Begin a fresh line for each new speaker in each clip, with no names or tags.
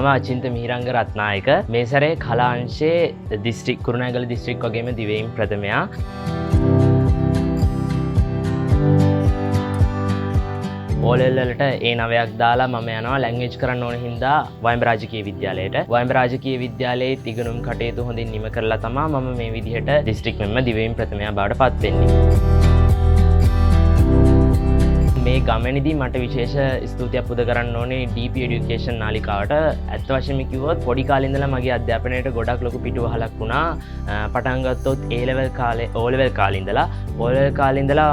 මම අචින්ත මිහිරංග රත්නායක මේ සැරේ කලාංශයේ දිස්ත්‍රික් කුරුණෑගල දිස්ත්‍රික් වගේම දිවයින් ප්‍රථමයා. ඕලෙල්ලට A9ක් දාලා මම යනවා ලැන්ග්වේජ් කරන්න ඕන හින්දා වයඹ රාජකීය විද්‍යාලයට. වයඹ රාජකීය විද්‍යාලයේ ඉගෙනුම් කටයුතු හොඳින් නිම කරලා තමයි මම මේ විදිහට දිස්ත්‍රික් මෙම දිවයින් ප්‍රථමයා බවට පත් වෙන්නේ. මේ ගමනේදී මට විශේෂ ස්තුතියක් පුද කරන්න ඕනේ DP Education නාලිකාවට. ඇත්ත වශයෙන්ම කිව්වොත් පොඩි කාලේ ඉඳලා මගේ අධ්‍යාපනයට ගොඩක් ලොකු පිටුවහලක් වුණා. පටන් ගත්තොත් A level කාලේ O level කාලේ ඉඳලා O level කාලේ ඉඳලා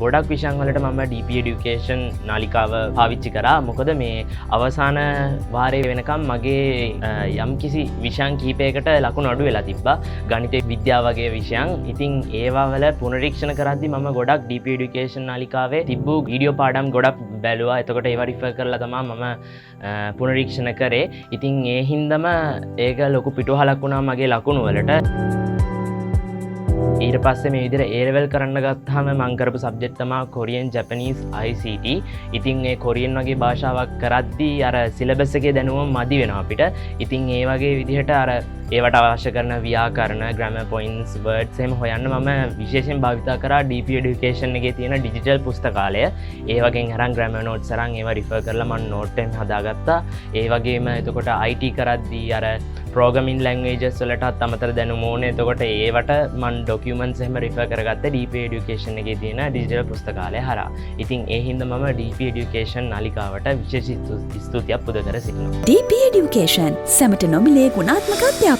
ගොඩක් විෂයන් වලට මම DP Education නාලිකාව පාවිච්චි කරා. මොකද මේ අවසාන වාරයේ වෙනකම් මගේ යම්කිසි විෂයන් කිහිපයකට ලකුණු අඩු වෙලා තිබ්බා. ගණිත විද්‍යාව වගේ විෂයන්. ඉතින් ඒවා වල පුනරීක්ෂණ කරද්දී මම ගොඩක් DP Education නාලිකාවේ තිබ්බු වීඩියෝ පාඩම් ගොඩක් බැලුවා. එතකොට ඒවා රිෆර් කරලා තමයි මම පුනරීක්ෂණ කරේ. ඉතින් ඒ හින්දම ඒක ලොකු පිටුවහලක් වුණා මගේ ලකුණු වලට. ඊට පස්සේ මේ විදිහට A level කරන්න ගත්තාම මම කරපු සබ්ජෙක්ට් තමයි කොරියන් ජැපනීස් ICT. ඉතින් ඒ කොරියන් වගේ භාෂාවක් කරද්දී අර සිලබස් එකේ දැනුම මදි වෙනවා අපිට. ඉතින් ඒ වගේ විදිහට අර ඒවට අවශ්‍ය කරන ව්‍යාකරණ, grammar points, words එහෙම හොයන්න මම විශේෂයෙන් භාවිතා කරා DP Education එකේ තියෙන ඩිජිටල් පුස්තකාලය. ඒ වගේම අරන් grammar notes අරන් ඒවා refer කරලා මම note එකෙන් හදාගත්තා. ඒ වගේම එතකොට IT කරද්දී අර programming languages වලටත් අමතර දැනුම ඕනේ. එතකොට ඒවට මම documents එහෙම refer කරගත්තා DP Education එකේ තියෙන ඩිජිටල් පුස්තකාලය හරහා. ඉතින් ඒ හින්දා මම DP Education නාලිකාවට විශේෂ ස්තුතියක් පුද කර සිටිනවා.
DP Education සැමට නොමිලේ ගුණාත්මක අධ්‍යාපනය.